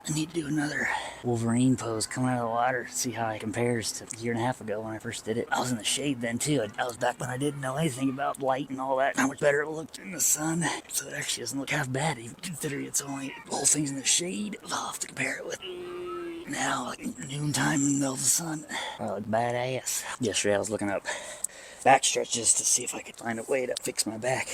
I need to do another Wolverine pose coming out of the water, see how it compares to a year and a half ago when I first did it. I was in the shade then too. I was back when I didn't know anything about light and all that, how much better it looked in the sun. So it actually doesn't look half bad, even considering it's only the whole thing's in the shade. I'll have to compare it with now, like noontime in the middle of the sun. I look badass. Yesterday I was looking up back stretches to see if I could find a way to fix my back.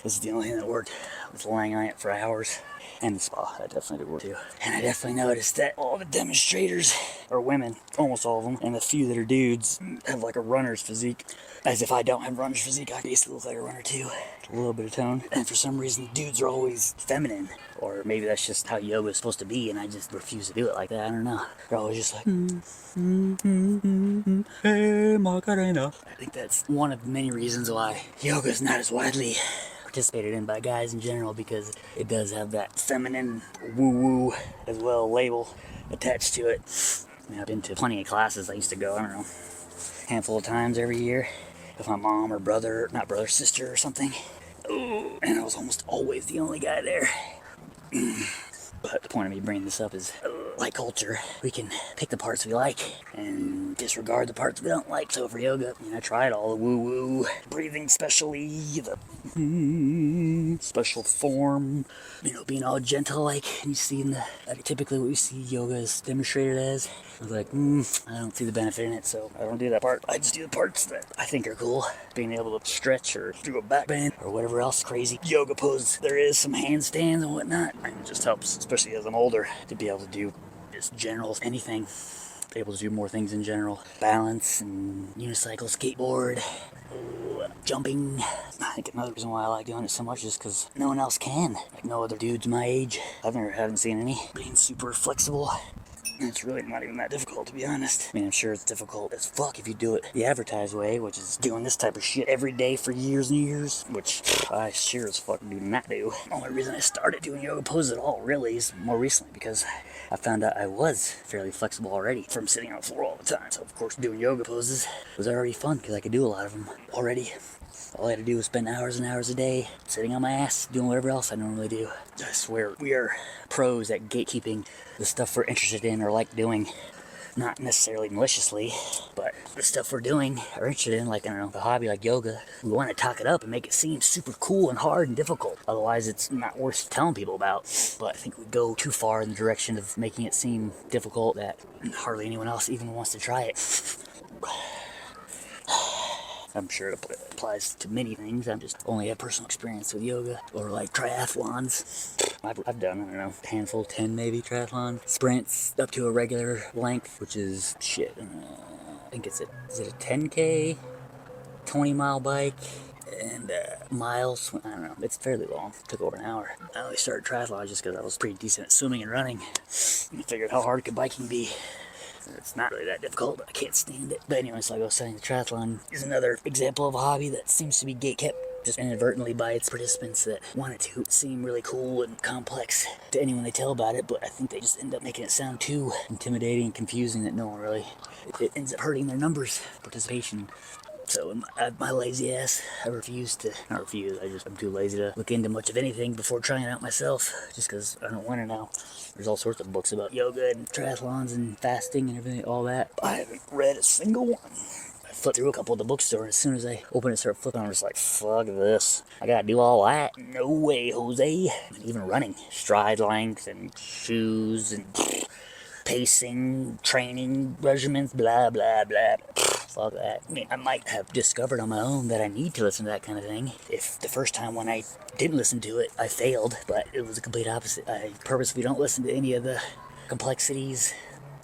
This is the only thing that worked. I was lying on it for hours. And the spa, that definitely did work too. And I definitely noticed that all the demonstrators are women, almost all of them, and the few that are dudes have like a runner's physique. As if I don't have runner's physique, I basically look like a runner too. A little bit of tone. And for some reason, dudes are always feminine. Or maybe that's just how yoga is supposed to be, and I just refuse to do it like that. I don't know. They're always just like, hey, Macarena. I think that's one of the many reasons why yoga is not as widely participated in by guys in general, because it does have that feminine woo-woo as well label attached to it. I mean, I've been to plenty of classes. I used to go, I don't know, a handful of times every year with my mom or brother, not brother, sister or something. Ooh, and I was almost always the only guy there. But the point of me bringing this up is, like culture, we can pick the parts we like and disregard the parts we don't like. So for yoga, I tried all the woo-woo, breathing specially, the special form, being all gentle like you see in the, typically what you see yoga is demonstrated as. I was like, I don't see the benefit in it, so I don't do that part. I just do the parts that I think are cool. Being able to stretch or do a back bend or whatever else crazy yoga pose there is, some handstands and whatnot. And it just helps, especially as I'm older, to be able to do just general anything. Able to do more things in general. Balance and unicycle, skateboard, jumping. I think another reason why I like doing it so much is because no one else can. Like no other dudes my age. Haven't seen any. Being super flexible. It's really not even that difficult, to be honest. I mean, I'm sure it's difficult as fuck if you do it the advertised way, which is doing this type of shit every day for years and years, which I sure as fuck do not do. The only reason I started doing yoga poses at all, really, is more recently, because I found out I was fairly flexible already from sitting on the floor all the time. So, of course, doing yoga poses was already fun, because I could do a lot of them already. All I had to do was spend hours and hours a day sitting on my ass, doing whatever else I normally do. I swear, we are pros at gatekeeping the stuff we're interested in or like doing. Not necessarily maliciously, but the stuff we're doing or interested in, like, I don't know, a hobby like yoga, we want to talk it up and make it seem super cool and hard and difficult. Otherwise, it's not worth telling people about. But I think we go too far in the direction of making it seem difficult that hardly anyone else even wants to try it. I'm sure it applies to many things. I just only have personal experience with yoga or like triathlons. I've done, I don't know, a handful, 10 maybe triathlon sprints up to a regular length, which is shit. I think is it a 10K, 20-mile bike, and miles. I don't know. It's fairly long. It took over an hour. I only started triathlon just because I was pretty decent at swimming and running. I figured how hard could biking be. It's not really that difficult, but I can't stand it. But anyway, so like I was saying, the triathlon is another example of a hobby that seems to be gatekept just inadvertently by its participants that want it to seem really cool and complex to anyone they tell about it, but I think they just end up making it sound too intimidating and confusing that no one really, it ends up hurting their numbers, participation. So my lazy ass, I'm too lazy to look into much of anything before trying it out myself, just because I don't want to know. There's all sorts of books about yoga and triathlons and fasting and everything, all that. I haven't read a single one. I flipped through a couple of the bookstores. As soon as I opened it, start flipping, I'm just like, fuck this. I gotta do all that. No way, Jose. And even running, stride length and shoes and pacing, training regimens, blah, blah, blah. Fuck that. I mean, I might have discovered on my own that I need to listen to that kind of thing. If the first time when I didn't listen to it, I failed, but it was the complete opposite. I purposely don't listen to any of the complexities,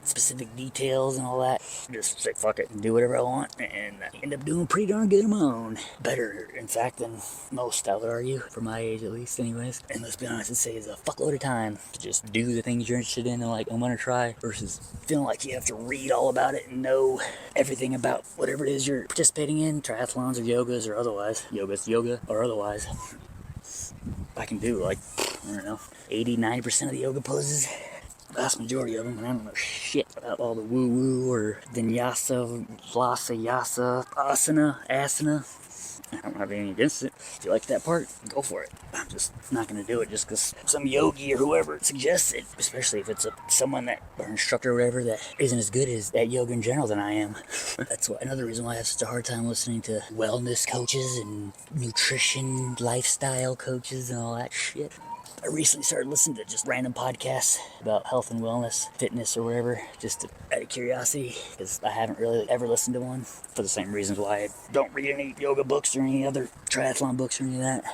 specific details and all that. Just say fuck it and do whatever I want, and I end up doing pretty darn good on my own. Better, in fact, than most, I would argue, for my age at least anyways. And let's be honest, it saves a fuckload of time to just do the things you're interested in and like, I'm gonna try, versus feeling like you have to read all about it and know everything about whatever it is you're participating in, triathlons or yogas or otherwise. Yoga or otherwise. I can do like, I don't know, 80-90% of the yoga poses. Vast majority of them, and I don't know shit about all the woo-woo or vinyasa, yasa, asana. I don't have anything against it. If you like that part, go for it. I'm just not going to do it just because some yogi or whoever suggests it, especially if it's someone that, or instructor or whatever, that isn't as good as at yoga in general than I am. That's another reason why I have such a hard time listening to wellness coaches and nutrition, lifestyle coaches and all that shit. I recently started listening to just random podcasts about health and wellness, fitness or whatever, just out of curiosity, because I haven't really ever listened to one, for the same reasons why I don't read any yoga books or any other triathlon books or any of that.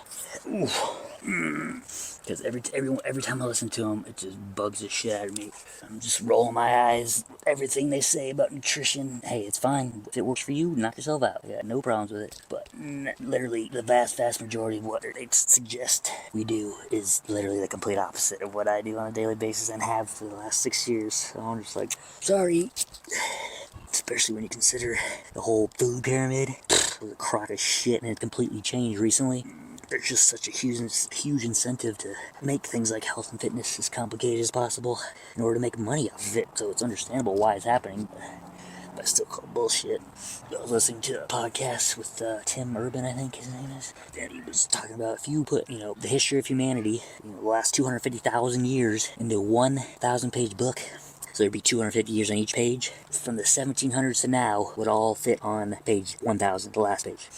Because every time I listen to them, it just bugs the shit out of me. I'm just rolling my eyes. Everything they say about nutrition, hey, it's fine. If it works for you, knock yourself out. I got no problems with it. But literally, the vast majority of what they suggest we do is literally the complete opposite of what I do on a daily basis and have for the last 6 years. So I'm just like, sorry. Especially when you consider the whole food pyramid. It was a crock of shit and it completely changed recently. There's just such a huge incentive to make things like health and fitness as complicated as possible in order to make money off of it. So it's understandable why it's happening, but I still call it bullshit. I was listening to a podcast with Tim Urban, I think his name is, and he was talking about if you put, the history of humanity, the last 250,000 years into 1,000-page book, so there'd be 250 years on each page, from the 1700s to now would all fit on page 1,000, the last page.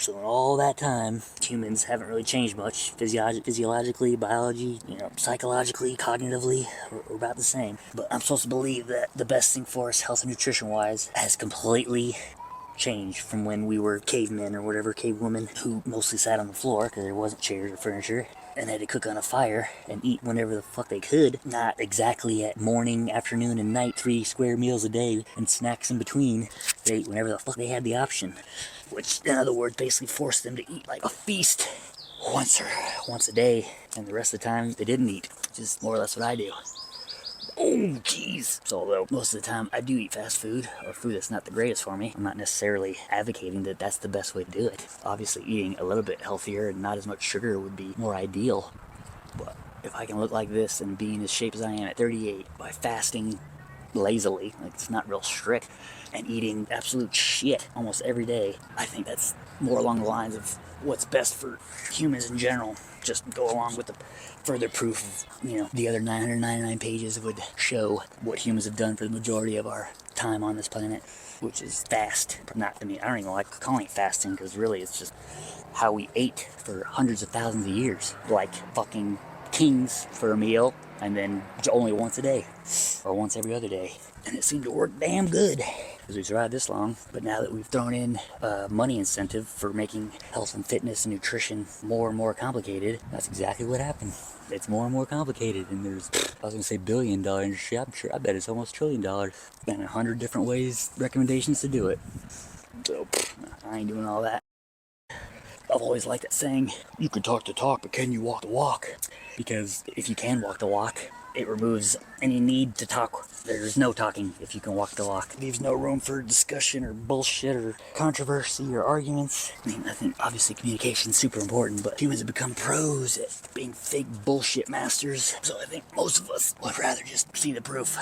So in all that time, humans haven't really changed much. Physiologically, biology, psychologically, cognitively, we're about the same. But I'm supposed to believe that the best thing for us, health and nutrition-wise, has completely changed from when we were cavemen or whatever, cavewomen, who mostly sat on the floor because there wasn't chairs or furniture, and had to cook on a fire and eat whenever the fuck they could, not exactly at morning, afternoon, and night, 3 square meals a day, and snacks in between. They ate whenever the fuck they had the option, which, in other words, basically forced them to eat like a feast once a day, and the rest of the time they didn't eat, which is more or less what I do. Oh, jeez. So, although most of the time I do eat fast food, or food that's not the greatest for me, I'm not necessarily advocating that that's the best way to do it. Obviously, eating a little bit healthier and not as much sugar would be more ideal. But if I can look like this and be in as shape as I am at 38 by fasting lazily, like it's not real strict, and eating absolute shit almost every day, I think that's more along the lines of what's best for humans in general. Just go along with the further proof of, the other 999 pages would show what humans have done for the majority of our time on this planet, which is fast. I don't even like calling it fasting, because really it's just how we ate for hundreds of thousands of years, like fucking kings for a meal, and then only once a day, or once every other day. And it seemed to work damn good, because we survived this long. But now that we've thrown in a money incentive for making health and fitness and nutrition more and more complicated, that's exactly what happened. It's more and more complicated, and there's, I was going to say $1 billion industry, I bet it's almost $1 trillion, and 100 different ways, recommendations to do it. So, I ain't doing all that. I've always liked that saying, you can talk the talk, but can you walk the walk? Because if you can walk the walk, it removes any need to talk. There's no talking if you can walk the walk. It leaves no room for discussion or bullshit or controversy or arguments. I think obviously communication is super important, but humans have become pros at being fake bullshit masters. So I think most of us would rather just see the proof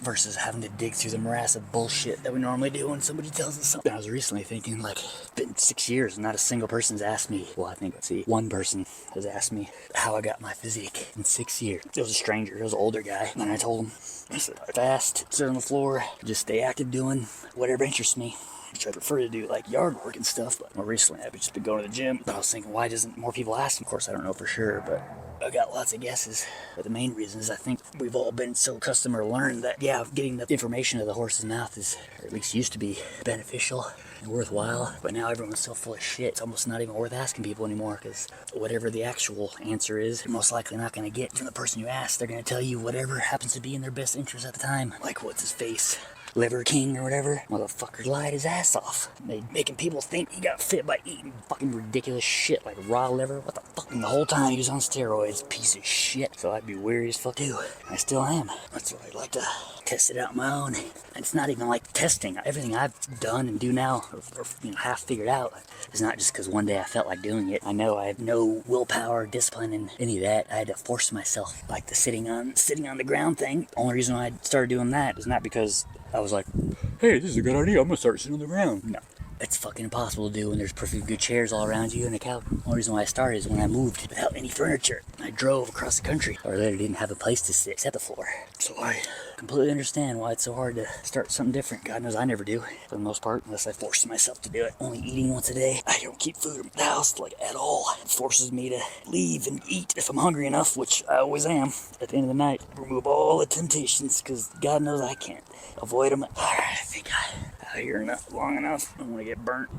versus having to dig through the morass of bullshit that we normally do when somebody tells us something. I was recently thinking, it's been 6 years and not a single person's asked me, one person has asked me how I got my physique in 6 years. It was a stranger, it was an older guy, and I told him, I said, I fast, sit on the floor, just stay active doing whatever interests me. Which I prefer to do, like yard work and stuff, but more recently I've just been going to the gym. But I was thinking, why doesn't more people ask me? Of course, I don't know for sure, but I got lots of guesses. But the main reason is I think we've all been so accustomed or learned that, getting the information of the horse's mouth is, or at least used to be, beneficial and worthwhile. But now everyone's so full of shit, it's almost not even worth asking people anymore, because whatever the actual answer is, you're most likely not going to get from the person you ask. They're going to tell you whatever happens to be in their best interest at the time. Like, what's his face? LiverKing or whatever, motherfucker lied his ass off. Making people think he got fit by eating fucking ridiculous shit like raw liver. What the fuck? And the whole time he was on steroids, piece of shit. So I'd be weary as fuck too. I still am. That's why I'd like to test it out on my own. And it's not even like testing. Everything I've done and do now, or half figured out, is not just because one day I felt like doing it. I know I have no willpower, discipline, and any of that. I had to force myself, like the sitting on the ground thing. The only reason I started doing that is not because I was like, hey, this is a good idea, I'm gonna start sitting on the ground. No. It's fucking impossible to do when there's perfectly good chairs all around you and a couch. The only reason why I started is when I moved without any furniture. I drove across the country, or literally didn't have a place to sit except the floor. So I completely understand why it's so hard to start something different. God knows I never do, for the most part, unless I force myself to do it. Only eating once a day. I don't keep food in the house, like, at all. It forces me to leave and eat if I'm hungry enough, which I always am. At the end of the night, remove all the temptations, because God knows I can't avoid them. Alright, I think I'm out here enough long enough. I don't want to get burnt.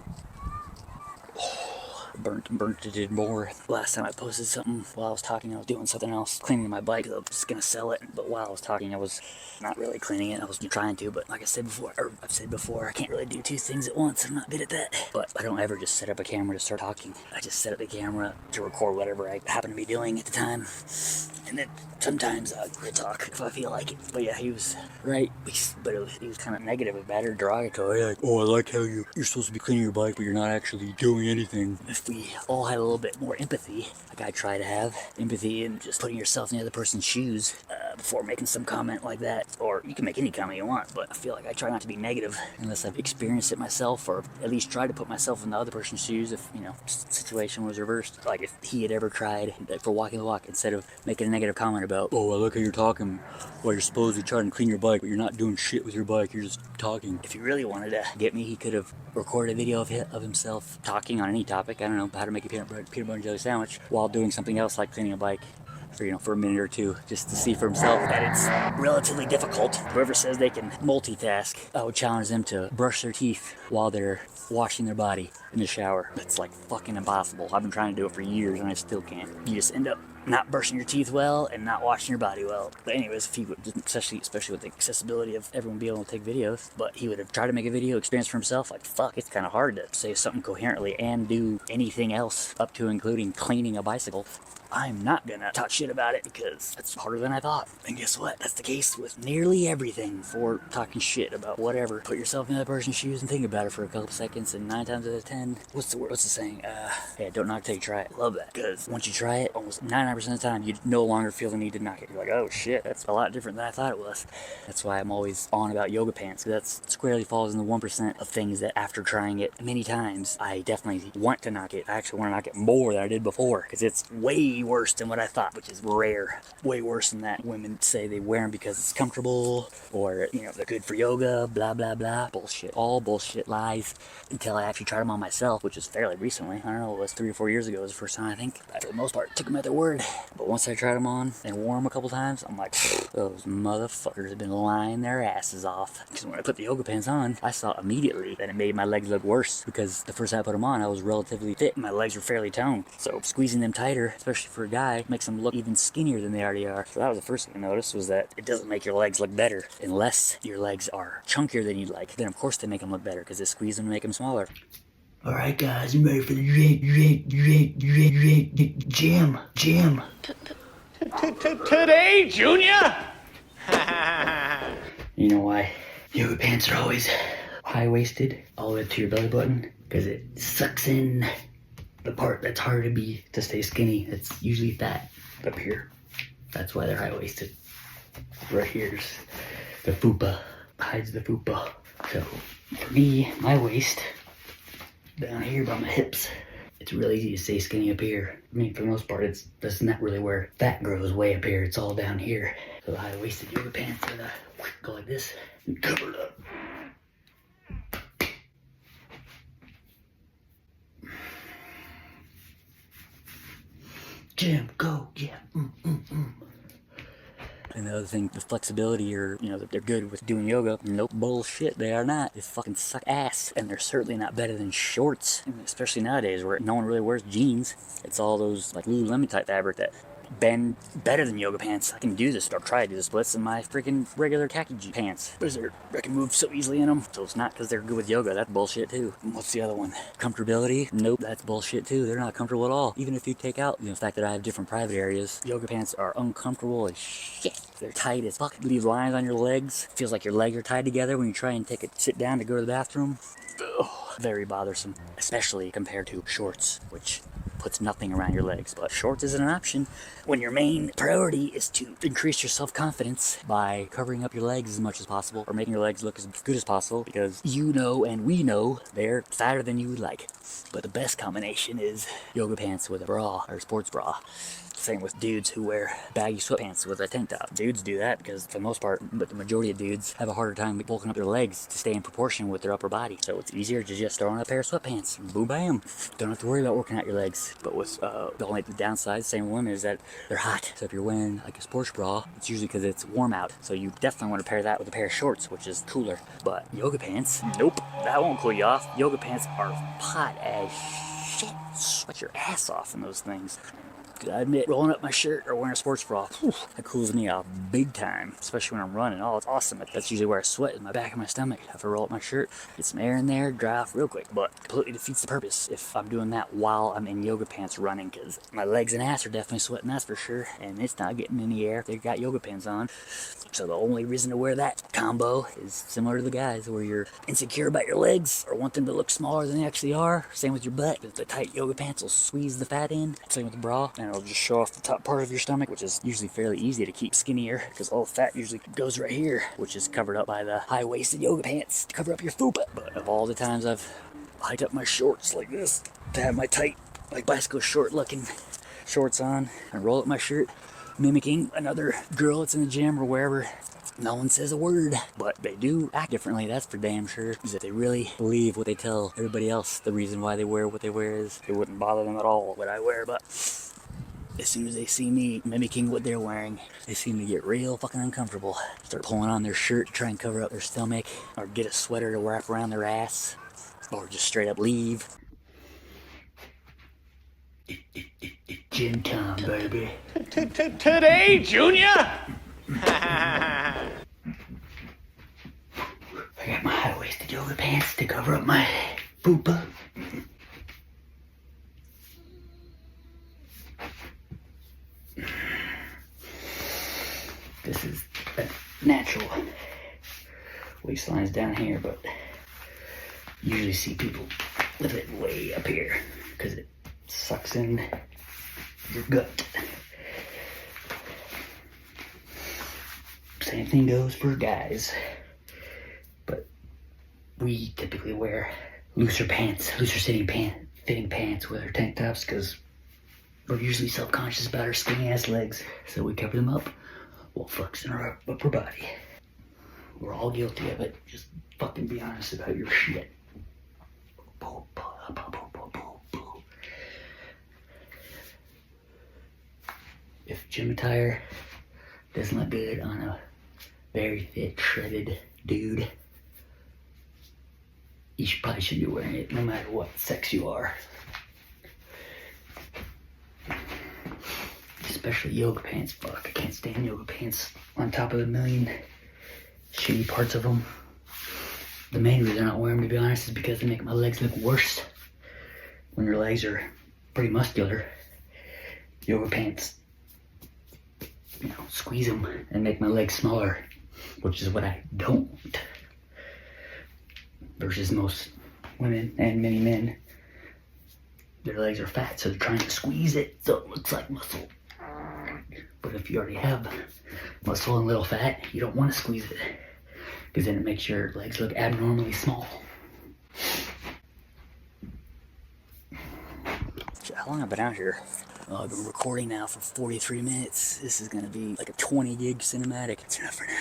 Burnt it more. Last time I posted something while I was talking, I was doing something else, cleaning my bike. I was just gonna sell it, but while I was talking, I was not really cleaning it. I was trying to, but like I've said before, I can't really do two things at once. I'm not good at that. But I don't ever just set up a camera to start talking. I just set up the camera to record whatever I happen to be doing at the time, and then sometimes I'll talk if I feel like it. But yeah, he was right, but he was kind of negative about it, or derogatory. Like, oh, I like how you're supposed to be cleaning your bike, but you're not actually doing anything. If we all had a little bit more empathy, like I try to have empathy and just putting yourself in the other person's shoes before making some comment like that, or you can make any comment you want, but I feel like I try not to be negative unless I've experienced it myself, or at least try to put myself in the other person's shoes if, you know, situation was reversed. Like if he had ever tried, for walking the walk, instead of making a negative comment about, oh, I look how you're talking, well, you're supposed to try and clean your bike, but you're not doing shit with your bike, you're just talking. If he really wanted to get me, he could have recorded a video of himself talking on any topic, I don't know, how to make a peanut butter and jelly sandwich, while doing something else like cleaning a bike. For, you know, for a minute or two, just to see for himself that it's relatively difficult. Whoever says they can multitask, I would challenge them to brush their teeth while they're washing their body in the shower. It's like fucking impossible. I've been trying to do it for years and I still can't. You just end up not brushing your teeth well and not washing your body well. But anyways, if he would, especially with the accessibility of everyone being able to take videos, but he would have tried to make a video experience for himself. Like, fuck, it's kind of hard to say something coherently and do anything else up to including cleaning a bicycle. I'm not gonna talk shit about it because that's harder than I thought. And guess what? That's the case with nearly everything for talking shit about whatever. Put yourself in that person's shoes and think about it for a couple seconds, and 9 times out of 10, what's the saying? Yeah, don't knock till you try it. Love that. Because once you try it, almost 99% of the time, you no longer feel the need to knock it. You're like, oh shit, that's a lot different than I thought it was. That's why I'm always on about yoga pants. That squarely falls in the 1% of things that after trying it many times, I definitely want to knock it. I actually want to knock it more than I did before, because it's way worse than what I thought, which is rare. Way worse than that. Women say they wear them because it's comfortable, or, you know, they're good for yoga, blah, blah, blah. Bullshit. All bullshit, lies. Until I actually tried them on myself, which is fairly recently. I don't know, it was 3 or 4 years ago. It was the first time, I think. But for the most part, took them at their word. But once I tried them on and wore them a couple times, I'm like, those motherfuckers have been lying their asses off. Because when I put the yoga pants on, I saw immediately that it made my legs look worse, because the first time I put them on, I was relatively fit. My legs were fairly toned. So squeezing them tighter, especially for a guy, makes them look even skinnier than they already are. So that was the first thing I noticed, was that it doesn't make your legs look better unless your legs are chunkier than you'd like. Then of course they make them look better, because they squeeze them and make them smaller. Alright guys, you ready for the gym? Today, Junior? You know why yoga pants are always high-waisted all the way up to your belly button? Because it sucks in the part that's hard to stay skinny. It's usually fat up here. That's why they're high-waisted. Right here's the fupa, hides the fupa. So for me, my waist, down here by my hips, it's really easy to stay skinny up here. I mean, for the most part, that's not really where fat grows, way up here. It's all down here. So the high-waisted yoga pants gotta go like this and cover it up. Jim, go, yeah. And the other thing, the flexibility, or, you know, that they're good with doing yoga. Nope, bullshit, they are not. They fucking suck ass. And they're certainly not better than shorts, especially nowadays where no one really wears jeans. It's all those, like, Lululemon type fabric that bend better than yoga pants. I can do this, or try to do the splits in my freaking regular khaki pants. I can move so easily in them. So it's not because they're good with yoga. That's bullshit too. And what's the other one? Comfortability? Nope, that's bullshit too. They're not comfortable at all. Even if you take out, you know, the fact that I have different private areas, yoga pants are uncomfortable as shit. They're tight as fuck. Leave lines on your legs. Feels like your legs are tied together when you try and sit down to go to the bathroom. Ugh, very bothersome, especially compared to shorts, which puts nothing around your legs. But shorts isn't an option when your main priority is to increase your self-confidence by covering up your legs as much as possible, or making your legs look as good as possible, because you know and we know they're fatter than you would like. But the best combination is yoga pants with a bra or sports bra. Same with dudes who wear baggy sweatpants with a tank top. Dudes do that because, for the most part, but the majority of dudes have a harder time bulking up their legs to stay in proportion with their upper body. So it's easier to just throw on a pair of sweatpants. Boom, bam. Don't have to worry about working out your legs. But with the only downside, same with women, is that they're hot. So if you're wearing like a sports bra, it's usually because it's warm out. So you definitely want to pair that with a pair of shorts, which is cooler. But yoga pants, nope, that won't cool you off. Yoga pants are hot as shit. Sweat your ass off in those things. I admit, rolling up my shirt or wearing a sports bra, that cools me off big time, especially when I'm running. Oh, it's awesome. That's usually where I sweat, in my back of my stomach. I have to roll up my shirt, get some air in there, dry off real quick. But completely defeats the purpose if I'm doing that while I'm in yoga pants running, because my legs and ass are definitely sweating, that's for sure. And it's not getting any air if they've got yoga pants on. So the only reason to wear that combo is similar to the guys, where you're insecure about your legs or want them to look smaller than they actually are. Same with your butt. The tight yoga pants will squeeze the fat in. Same with the bra, and it'll just show off the top part of your stomach, which is usually fairly easy to keep skinnier because all the fat usually goes right here, which is covered up by the high-waisted yoga pants to cover up your fupa. But of all the times I've hiked up my shorts like this to have my tight, like bicycle short-looking shorts on and roll up my shirt, mimicking another girl that's in the gym or wherever, no one says a word, but they do act differently, that's for damn sure. Is that they really believe what they tell everybody else the reason why they wear what they wear is. It wouldn't bother them at all what I wear, but as soon as they see me mimicking what they're wearing, they seem to get real fucking uncomfortable. Start pulling on their shirt to try and cover up their stomach, or get a sweater to wrap around their ass, or just straight up leave. Gym time, baby. Today, Junior? I got my high-waisted yoga pants to cover up my poopa. This is a natural waistline's down here, but you usually see people with it way up here because it sucks in your gut. Same thing goes for guys, but we typically wear looser fitting pants with our tank tops because we're usually self-conscious about our skinny ass legs, so we cover them up while flexing our upper body. We're all guilty of it. Just fucking be honest about your shit. If gym attire doesn't look good on a very fit, shredded dude, you probably should be wearing it no matter what sex you are. Especially yoga pants. Fuck, I can't stand yoga pants on top of the million shitty parts of them. The main reason I don't wear them, to be honest, is because they make my legs look worse. When your legs are pretty muscular, yoga pants, squeeze them and make my legs smaller, which is what I don't want. Versus most women and many men, their legs are fat, so they're trying to squeeze it so it looks like muscle. But if you already have muscle and little fat, you don't want to squeeze it, because then it makes your legs look abnormally small. How long have I been out here? I've been recording now for 43 minutes. This is going to be like a 20 gig cinematic. It's enough for now.